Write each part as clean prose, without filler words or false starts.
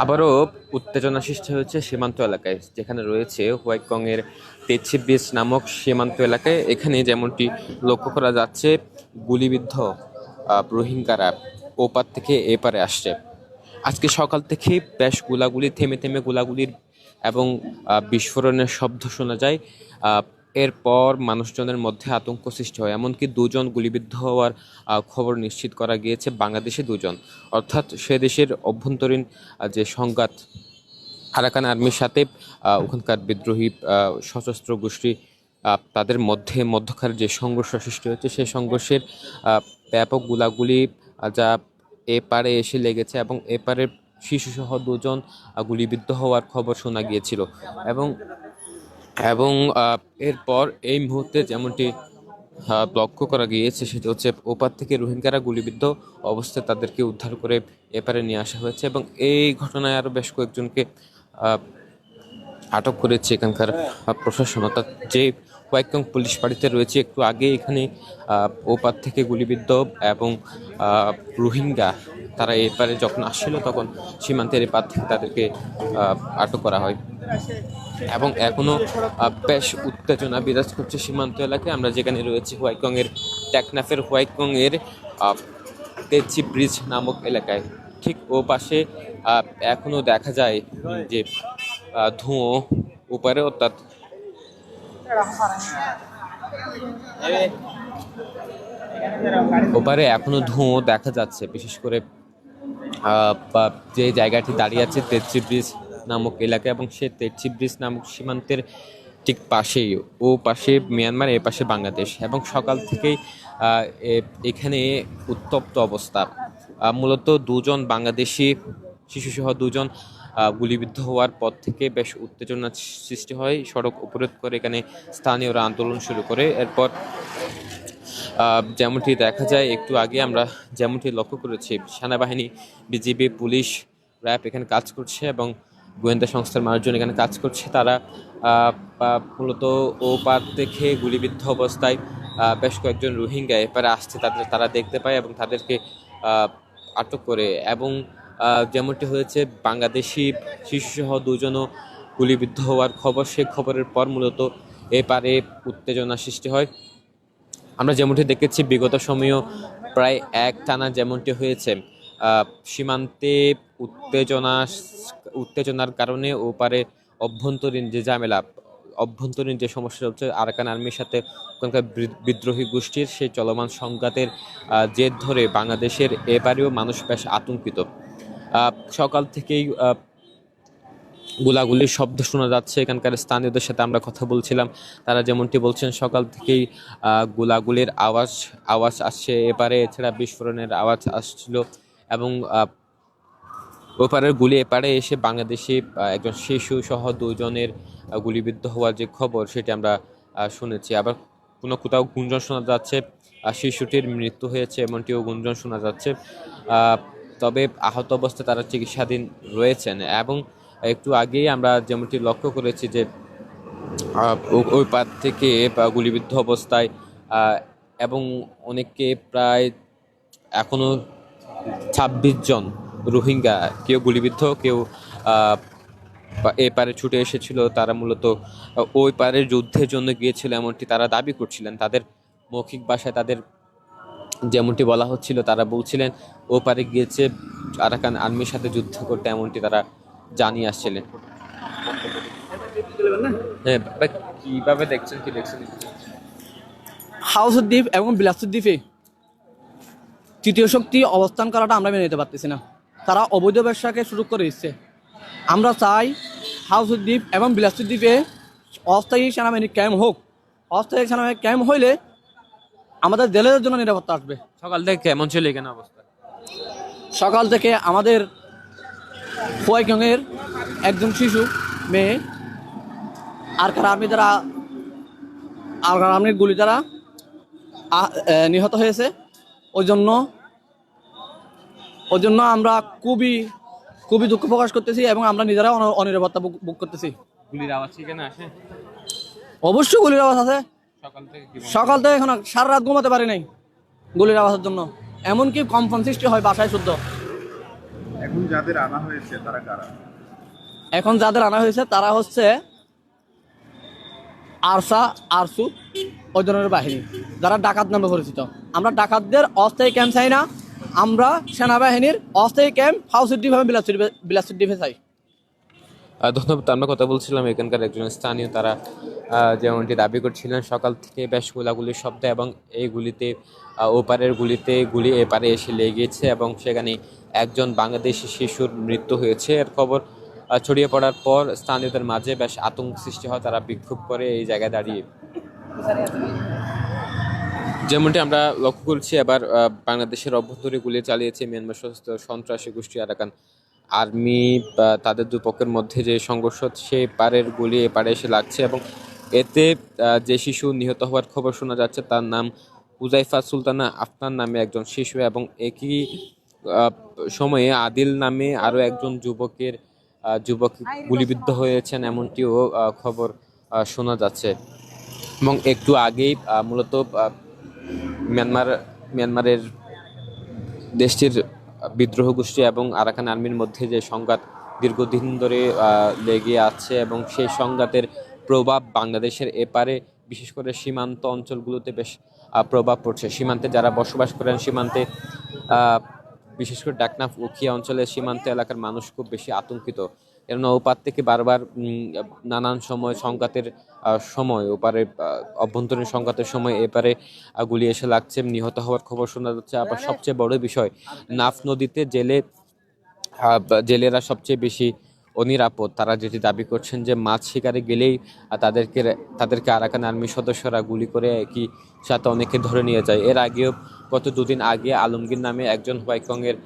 আবারও উত্তেজনা সৃষ্টি হয়েছে সীমান্ত এলাকায়, যেখানে রয়েছে হোয়াইটকং এর তেছি ব্রিজ নামক সীমান্ত এলাকায়। এখানে যেমনটি লক্ষ্য করা যাচ্ছে, গুলিবিদ্ধ রোহিঙ্গারা ওপার থেকে এপারে আসছে। আজকে সকাল থেকে বেশ গোলাগুলি, থেমে থেমে গোলাগুলির এবং বিস্ফোরণের শব্দ শোনা যায়। এরপর মানুষজনের মধ্যে আতঙ্ক সৃষ্টি হয়, এমনকি দুজন গুলিবিদ্ধ হওয়ার খবর নিশ্চিত করা গিয়েছে। বাংলাদেশে দুজন, অর্থাৎ সে দেশের অভ্যন্তরীণ যে সংঘাত আরাকান আর্মির সাথে ওখানকার বিদ্রোহী সশস্ত্র গোষ্ঠী, তাদের মধ্যকার যে সংঘর্ষ সৃষ্টি হয়েছে, সেই সংঘর্ষের ব্যাপক গোলাগুলি যা এপারে এসে লেগেছে এবং এপারে শিশুসহ দুজন গুলিবিদ্ধ হওয়ার খবর শোনা গিয়েছিল। এবং এবং এরপর এই মুহূর্তে যেমনটি লক্ষ্য করা গিয়েছে, সেটা হচ্ছে ওপার থেকে রোহিঙ্গারা গুলিবিদ্ধ অবস্থায় তাদেরকে উদ্ধার করে এপারে নিয়ে আসা হয়েছে। এবং এই ঘটনায় আরও বেশ কয়েকজনকে আটক করেছে এখানকার প্রশাসন, অর্থাৎ যে হোয়াইটকং পুলিশ ফাঁড়িতে রয়েছে। একটু আগে এখানে ওপার থেকে গুলিবিদ্ধ এবং রোহিঙ্গা তারা এপারে যখন আসছিল, তখন সীমান্তের এপার থেকে তাদেরকে আটক করা হয়। এবং এখনো বেশ উত্তেজনা বিরাজ করছে সীমান্ত এলাকায়। আমরা যেখানে রয়েছে হোয়াইটকং এর টেকনাফের হোয়াইটকং এর তেছি ব্রিজ নামক এলাকায়, ঠিক ও পাশে এখনো দেখা যায় যে ধুঁয়ো উপরে, অর্থাৎ ওপারে এখনো ধুঁয়ো দেখা যাচ্ছে। বিশেষ করে যে জায়গাটি দাঁড়িয়ে আছে তেছি ব্রিজ নামক এলাকা, এবং সে তেছি ব্রিজ নামক সীমান্তের ঠিক পাশেই, ও পাশে মিয়ানমার, এ পাশে বাংলাদেশ। এবং সকাল থেকেই এখানে উত্তপ্ত অবস্থা। মূলত দুজন বাংলাদেশি শিশুসহ দুজন গুলিবিদ্ধ হওয়ার পর থেকে বেশ উত্তেজনার সৃষ্টি হয়। সড়ক অবরোধ করে এখানে স্থানীয়রা আন্দোলন শুরু করে। এরপর যেমনটি দেখা যায়, একটু আগে আমরা যেমনটি লক্ষ্য করেছি, সেনাবাহিনী, বিজিবি, পুলিশ, র্যাব এখানে কাজ করছে এবং গোয়েন্দা সংস্থার মানুষজন এখানে কাজ করছে। তারা মূলত ও পার থেকে গুলিবিদ্ধ অবস্থায় বেশ কয়েকজন রোহিঙ্গা এপারে আসছে, তারা দেখতে পায় এবং তাদেরকে আটক করে। এবং যেমনটি হয়েছে, বাংলাদেশি শিশুসহ দুজনও গুলিবিদ্ধ হওয়ার খবর, সে খবরের পর মূলত এপারে উত্তেজনা সৃষ্টি হয়। আমরা যেমনটি দেখেছি বিগত সময়েও প্রায় একটানা যেমনটি হয়েছে, সীমান্তে উত্তেজনার কারণে ওপারে অভ্যন্তরীণ যে ঝামেলা, অভ্যন্তরীণ যে সমস্যা চলছে আরাকান আর্মির সাথে ওখানকার বিদ্রোহী গোষ্ঠীর, সেই চলমান সংঘাতের জের ধরে বাংলাদেশের এবারেও মানুষ বেশ আতঙ্কিত। সকাল থেকেই গোলাগুলির শব্দ শোনা যাচ্ছে। এখানকার স্থানীয়দের সাথে আমরা কথা বলছিলাম, তারা যেমনটি বলছেন, সকাল থেকেই গোলাগুলির আওয়াজ আসছে এপারে, এছাড়া বিস্ফোরণের আওয়াজ আসছিল। এবং ওপারের গুলি এপারে এসে বাংলাদেশি একজন শিশু সহ দুজনের গুলিবিদ্ধ হওয়ার যে খবর, সেটি আমরা শুনেছি। আবার কোথাও গুঞ্জন শোনা যাচ্ছে শিশুটির মৃত্যু হয়েছে, এমনটিও গুঞ্জন শোনা যাচ্ছে। তবে আহত অবস্থায় তারা চিকিৎসাধীন রয়েছেন। এবং একটু আগেই আমরা যেমনটি লক্ষ্য করেছি যে ওই পার থেকে গুলিবিদ্ধ অবস্থায় এবং অনেকে, প্রায় এখনো 26 জন রোহিঙ্গা, কেউ গুলিবিদ্ধ, কেউ এ পারে ছুটে এসেছিল। তারা মূলত ওই পারের যুদ্ধের জন্য গিয়েছিল, এমনটি তারা দাবি করছিলেন। তাদের মৌখিক ভাষায় তাদের যেমনটি বলা হচ্ছিল, তারা বলছিলেন ও পারে গিয়েছে আরাকান আর্মির সাথে যুদ্ধ করতে, এমনটি তারা জানিয়ে আসছিলেন। কিভাবে দেখছেন, কি দেখছেন? হাউস দ্বীপ এবং বিলাসপুর দ্বীপে তৃতীয় শক্তি অবস্থান করাটা আমরা মেনে নিতে পারতেছি না। তারা অবৈধ ব্যবসাকে সুযোগ করে দিচ্ছে। আমরা চাই হাউস দ্বীপ এবং বিলাসপুর দ্বীপে অস্থায়ী সেনাবাহিনী ক্যাম্প হোক। অস্থায়ী সেনাবাহিনী ক্যাম্প হইলে আমাদের জেলেদের জন্য নিরাপত্তা আসবে। সকাল থেকে কেমন ছিল এখানে অবস্থা? সকাল থেকে আমাদের হোয়াইটকংয়ের একজন শিশু মেয়ে আরাকান আর্মির গুলি দ্বারা নিহত হয়েছে। ওই জন্য আমরা খুবই দুঃখ প্রকাশ করতেছি এবং আমরা নিজেরা অনিরাপত্তা ভোগ করতেছি। গুলির আওয়াজ এখানে আসে? অবশ্যই গুলির আওয়াজ আছে। সকাল থেকে এখন সারা রাত ঘুমাতে পারি নাই গুলির আওয়াজের জন্য। এমনকি কম্পন সৃষ্টি হয় বাসায় শুদ্ধ। এখন যাদের আনা হয়েছে তারা কারা? এখন যাদের আনা হয়েছে তারা হচ্ছে আরসু ওই ধরনের বাহিনী, যারা ডাকাত নামে পরিচিত। আমরা ডাকাতদের অস্থায়ী ক্যাম্প চাই না, আমরা সেনাবাহিনীর অস্থায়ী ক্যাম্প হাউসুদ্দিভাবে বিলাসুদ্দিভে চাই। ধন্যবাদ। আমরা কথা বলছিলাম এখানকার একজন স্থানীয়, তারা যেমনটি দাবি করছিলেন সকাল থেকে বেশ গোলাগুলির শব্দ এবং এই গুলিতে ওপারের গুলি এপারে এসে লেগেছে এবং সেখানে একজন বাংলাদেশি শিশুর মৃত্যু হয়েছে। এর খবর ছড়িয়ে পড়ার পর স্থানীয়দের মাঝে বেশ আতঙ্ক সৃষ্টি হয়, তারা বিক্ষোভ করে এই জায়গায় দাঁড়িয়ে। যেমনটি আমরা লক্ষ্য করছি, এবার বাংলাদেশের অভ্যন্তরে গুলি চালিয়েছে মিয়ানমার সশস্ত্র সন্ত্রাসী গোষ্ঠী আরাকান আর্মি। তাদের দুপক্ষের মধ্যে যে সংঘর্ষ, সে পারের গুলি এপারে এসে লাগছে এবং এতে যে শিশু নিহত হওয়ার খবর শোনা যাচ্ছে তার নাম হুজাইফা সুলতানা আফনান নামে একজন শিশু, এবং একই সময়ে আদিল নামে আরও একজন যুবক গুলিবিদ্ধ হয়েছেন এমনটিও খবর শোনা যাচ্ছে। এবং একটু আগেই মূলত মিয়ানমারের দেশটির বিদ্রোহ গোষ্ঠী এবং আরাকান আর্মির মধ্যে যে সংঘাত দীর্ঘদিন ধরে লেগে আছে এবং সেই সংঘাতের প্রভাব বাংলাদেশের এপারে বিশেষ করে সীমান্ত অঞ্চলগুলোতে বেশ প্রভাব পড়ছে। সীমান্তে যারা বসবাস করেন, সীমান্তে বিশেষ করে ডাকনাফ উখিয়া অঞ্চলের সীমান্ত এলাকার মানুষ খুব বেশি আতঙ্কিত। কেননা ওপার থেকে বারবার নানান সময় সংঘাতের সময় ওপারে অভ্যন্তরীণ সংঘাতের সময় এপারে গুলি এসে লাগছে, নিহত হওয়ার খবর শোনা যাচ্ছে। আবার সবচেয়ে বড় বিষয়, নাফ নদীতে জেলেরা সবচেয়ে বেশি অনিরাপদ। তারা যেটি দাবি করছেন যে মাছ শিকারে গেলেই তাদেরকে আরাকান আর্মির সদস্যরা গুলি করে একই সাথে অনেকে ধরে নিয়ে যায়। এর আগেও গত দুদিন আগে আলমগীর নামে একজন হোয়াইকংয়ের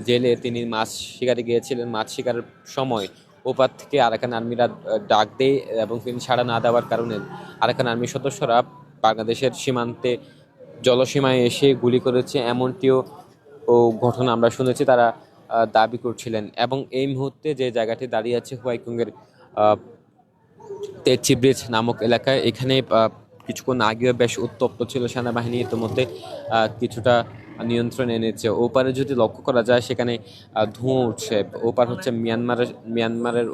জেলে তিনি মাছ শিকারে গিয়েছিলেন। মাছ শিকারের সময় ওপার থেকে আরাকান আর্মিরা ডাক দেয় এবং তিনি সাড়া না দেওয়ার কারণে আরাকান আর্মির সদস্যরা বাংলাদেশের সীমান্তে জলসীমায় এসে গুলি করেছে, এমনটিও ঘটনা আমরা শুনেছি তারা দাবি করছিলেন। এবং এই মুহূর্তে যে জায়গাটি দাঁড়িয়ে আছে হোয়াইকংয়ের তেচি ব্রিজ নামক এলাকায়, এখানে কিছুক্ষণ আগেও বেশ উত্তপ্ত ছিল সেনাবাহিনী, ইতিমধ্যে কিছুটা নিয়ন্ত্রণ এনেছে। ওপারে যদি লক্ষ্য করা যায় সেখানে ধোঁয়া উঠছে। ওপার হচ্ছে মিয়ানমারের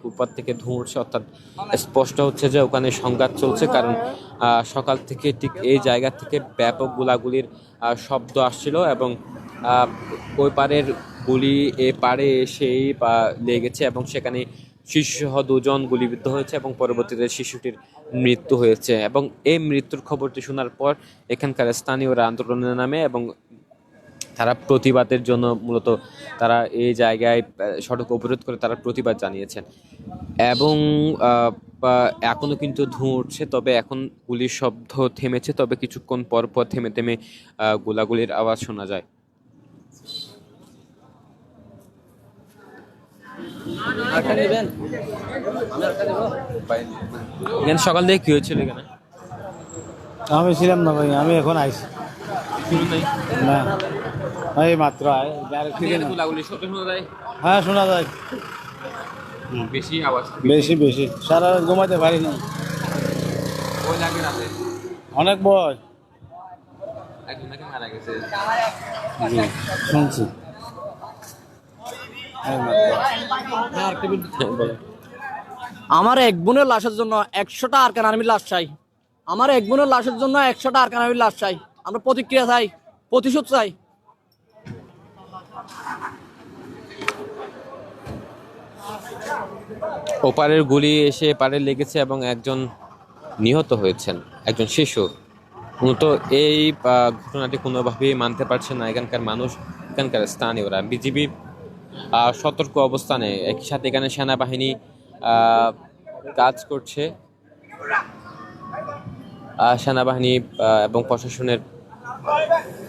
ওপার থেকে ধোঁয়া উঠছে, অর্থাৎ স্পষ্ট হচ্ছে যে ওখানে সংঘাত চলছে। কারণ সকাল থেকে ঠিক এই জায়গা থেকে ব্যাপক গোলাগুলির শব্দ আসছিল এবং ওই পারের গুলি এ পারে এসেই লেগেছে এবং সেখানে শিশুসহ দুজন গুলিবিদ্ধ হয়েছে এবং পরবর্তীতে শিশুটির মৃত্যু হয়েছে। এবং এই মৃত্যুর খবরটি শোনার পর এখানকার স্থানীয়রা আন্দোলনের নামে এবং তারা প্রতিবাদের জন্য মূলত তারা এই জায়গায় সড়ক অবরোধ করে তারা প্রতিবাদ জানিয়েছেন। এবং এখনো কিন্তু ধোঁয়া উঠছে, তবে এখন গুলির শব্দ থেমেছে, তবে কিছুক্ষণ পর পর থেমে থেমে গোলাগুলির আওয়াজ শোনা যায়। এখানে সকাল থেকে কি হয়েছিল? এখানে আমি ছিলাম না ভাই, আমি এখন আইছি না, এই মাত্র গোলাগুলির শব্দ শোনা যায়। হ্যাঁ শোনা যায়, বেশি আওয়াজ, বেশি সারা রাত ঘুমাতে পারি না, ওই লাগে রাতে অনেক ভয়। একজন নাকি মারা গেছে, জি শুনছি। আমার এক বোনের লাশের জন্য 100টা আরাকান আর্মির লাশ চাই। আমার এক বোনের লাশের জন্য 100টা আরাকান আর্মির লাশ চাই। আমরা প্রতিক্রিয়া চাই, প্রতিশোধ চাই। ওপারের গুলি এসে এপারে লেগেছে এবং একজন নিহত হয়েছেন, একজন শিশু। মূলত এই ঘটনাটি কোনোভাবেই মানতে পারছে না এখানকার মানুষ, এখানকার স্থানীয়রা। বিজিবি সতর্ক অবস্থানে, একই সাথে এখানে সেনাবাহিনী কাজ করছে। সেনাবাহিনী এবং প্রশাসনের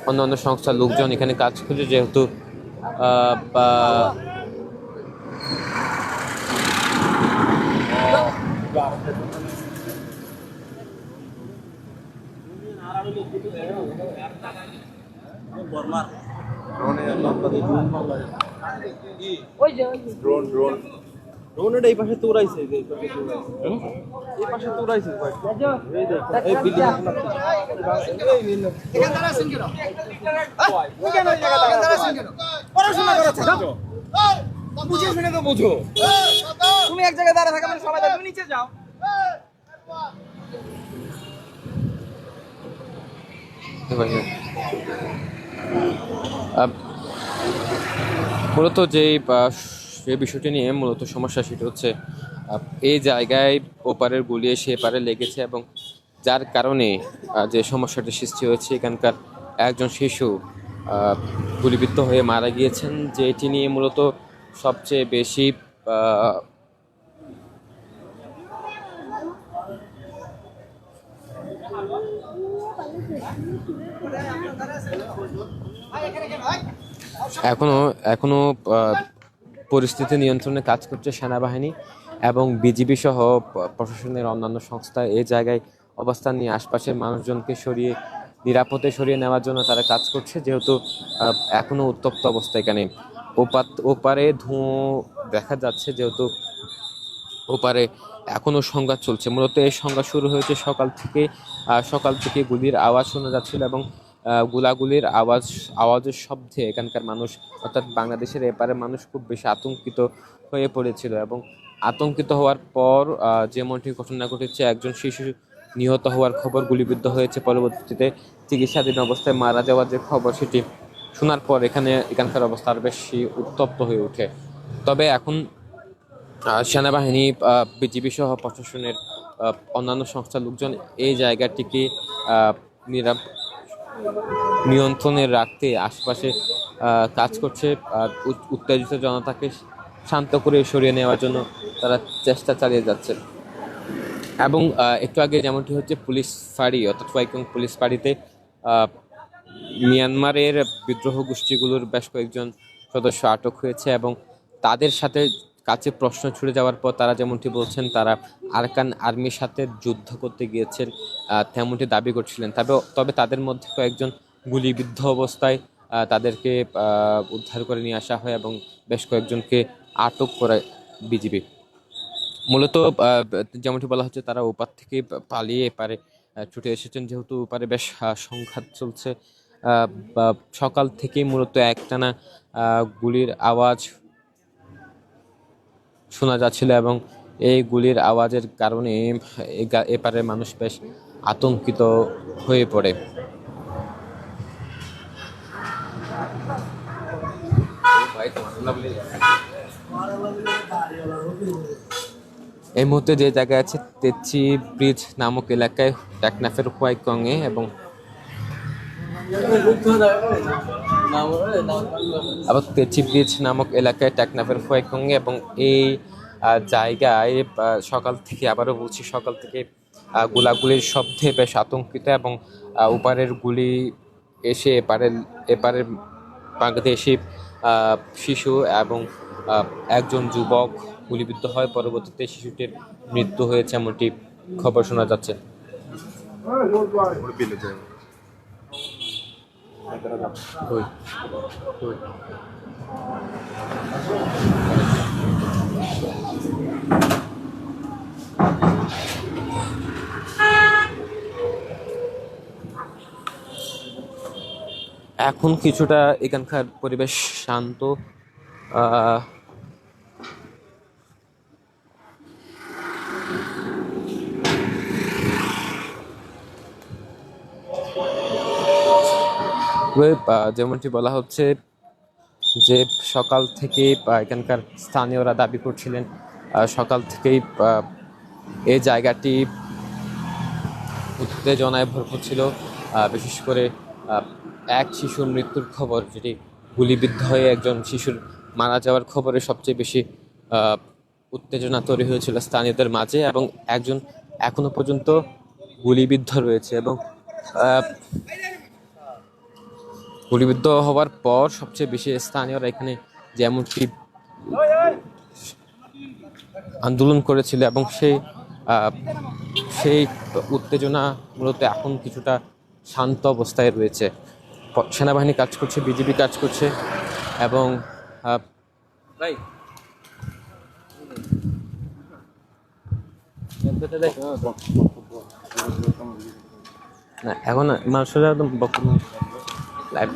অন্যান্য সংস্থার লোকজন এখানে কাজ করছে, যেহেতু ড্রোন এই পাশে তোরাইছে এই পাশে তোরাইছে এই বিল্ডিং বুঝে শুনে তো বুঝো তুমি এক জায়গায় দাঁড়া থাকা মানে সবাই তুমি নিচে যাও মূলত যে বিষয়টি নিয়ে মূলত সমস্যা সেটা হচ্ছে এই জায়গায় ওপারের গুলি এসে এপারে লেগেছে এবং যার কারণে যে সমস্যাটি সৃষ্টি হয়েছে এখানকার একজন শিশু গুলিবিদ্ধ হয়ে মারা গিয়েছেন, যেটি নিয়ে মূলত সবচেয়ে বেশি এখনো পরিস্থিতি নিয়ন্ত্রণে কাজ করছে সেনাবাহিনী এবং বিজিবি সহ প্রশাসনের অন্যান্য সংস্থা এই জায়গায় অবস্থান নিয়ে আশপাশের মানুষজনকে নিরাপদে সরিয়ে নেওয়ার জন্য তারা কাজ করছে, যেহেতু এখনো উত্তপ্ত অবস্থা এখানে। ওপারে ধোঁয়া দেখা যাচ্ছে, যেহেতু ওপারে এখনো সংঘাত চলছে। মূলত এই সংঘাত শুরু হয়েছে সকাল থেকে গুলির আওয়াজ শোনা যাচ্ছিল এবং গোলাগুলির আওয়াজের শব্দে এখানকার মানুষ অর্থাৎ বাংলাদেশের এপারের মানুষ খুব বেশি আতঙ্কিত হয়ে পড়েছিল এবং আতঙ্কিত হওয়ার পর যেমনটি ঘটনা ঘটেছে, একজন শিশু নিহত হওয়ার খবর, গুলিবিদ্ধ হয়েছে, পরবর্তীতে চিকিৎসাধীন অবস্থায় মারা যাওয়ার যে খবর সেটি শোনার পর এখানকার অবস্থা আরো বেশি উত্তপ্ত হয়ে ওঠে। তবে এখন সেনাবাহিনী, বিজিবি সহ প্রশাসনের অন্যান্য সংস্থার লোকজন এই জায়গাটিকে নিয়ন্ত্রণে রাখতে আশেপাশে কাজ করছে। উত্তেজিত জনতাকে শান্ত করে সরিয়ে নেওয়ার জন্য তারা চেষ্টা চালিয়ে যাচ্ছে। এবং একটু আগে যেমনটি হচ্ছে পুলিশ ফাঁড়ি অর্থাৎ হোয়াইকং পুলিশ ফাঁড়িতে মিয়ানমারের বিদ্রোহ গোষ্ঠীগুলোর বেশ কয়েকজন সদস্য আটক হয়েছে এবং তাদের সাথে কাছে প্রশ্ন ছুড়ে যাওয়ার পর তারা যেমনটি বলছেন তারা আরাকান আর্মির সাথে যুদ্ধ করতে গিয়েছেন, তেমনটি দাবি করছিলেন। তবে তাদের মধ্যে কয়েকজন গুলিবিদ্ধ অবস্থায় তাদেরকে উদ্ধার করে নিয়ে আসা হয় এবং বেশ কয়েকজনকে আটক করে বিজিবি। মূলত যেমনটি বলা হচ্ছে তারা ওপার থেকে পালিয়ে এপারে ছুটে এসেছেন, যেহেতু ওপারে বেশ সংঘাত চলছে। সকাল থেকেই মূলত একটানা গুলির আওয়াজ শোনা যাচ্ছিল এবং এই গুলির আওয়াজের কারণে এপারের মানুষ বেশ আতঙ্কিত হয়ে পড়ে। এই মুহূর্তে যে জায়গায় আছে তেচি ব্রিজ নামক এলাকায় টেকনাফের হোয়াইকং-এ এবং আবার তেচি ব্রিজ নামক এলাকায় টেকনাফের হোয়াইকং-এ এবং এই জায়গায় সকাল থেকে আবারও বলছি সকাল থেকে গোলাগুলির শব্দে বেশ আতঙ্কিত এবং ওপারের গুলি এসে এপারের বাংলাদেশি শিশু এবং একজন যুবক গুলিবিদ্ধ হয়, পরবর্তীতে শিশুটির মৃত্যু হয়েছে এমনটি খবর শোনা যাচ্ছে। এখন কিছুটা এখানকার পরিবেশ শান্ত। যেমনটি বলা হচ্ছে যে সকাল থেকে এখানকার স্থানীয়রা দাবি করছিলেন সকাল থেকেই এই জায়গাটি উত্তেজনায় ভরপুর ছিল। বিশেষ করে এক শিশুর মৃত্যুর খবর, যেটি গুলিবিদ্ধ হয়ে একজন শিশুর মারা যাওয়ার খবরে সবচেয়ে বেশি উত্তেজনা তৈরি হয়েছিল স্থানীয়দের মাঝে এবং একজন এখনো পর্যন্ত গুলিবিদ্ধ রয়েছে এবং গুলিবিদ্ধ হওয়ার পর সবচেয়ে বেশি স্থানীয়রা এখানে যেমনটি আন্দোলন করেছিল এবং সেই উত্তেজনা মূলত এখন কিছুটা শান্ত অবস্থায় রয়েছে। সেনাবাহিনী কাজ করছে, বিজিবি কাজ করছে এবং না এখন মানুষের একদম বক্তব্য লাইভ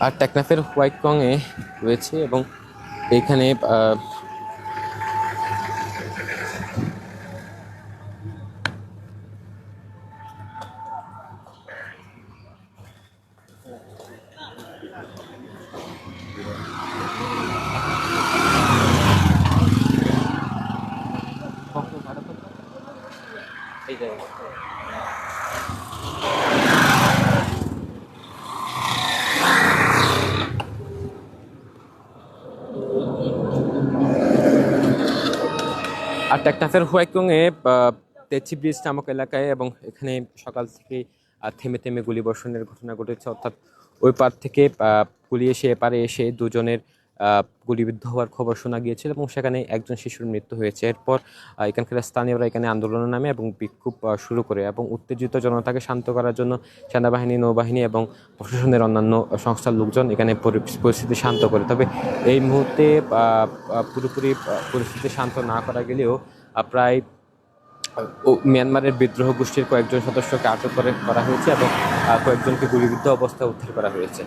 আর টেকনাফের হোয়াইট কং এ রয়েছে এবং এইখানে আর টেকনাফের হোয়াইকং এ তেচি ব্রিজ নামক এলাকায় এবং এখানে সকাল থেকে থেমে থেমে গুলিবর্ষণের ঘটনা ঘটেছে, অর্থাৎ ওই পার থেকে গুলি এসে এপারে এসে দুজনের গুলিবিদ্ধ হওয়ার খবর শোনা গিয়েছিল এবং সেখানে একজন শিশুর মৃত্যু হয়েছে। এরপর এখানকার স্থানীয়রা এখানে আন্দোলনের নামে এবং বিক্ষোভ শুরু করে এবং উত্তেজিত জনতাকে শান্ত করার জন্য সেনাবাহিনী, নৌবাহিনী এবং প্রশাসনের অন্যান্য সংস্থার লোকজন এখানে পরিস্থিতি শান্ত করে। তবে এই মুহূর্তে পুরোপুরি পরিস্থিতি শান্ত না করা গেলেও প্রায় মিয়ানমারের বিদ্রোহ গোষ্ঠীর কয়েকজন সদস্যকে আটক করা হয়েছে এবং কয়েকজনকে গুলিবিদ্ধ অবস্থায় উদ্ধার করা হয়েছে।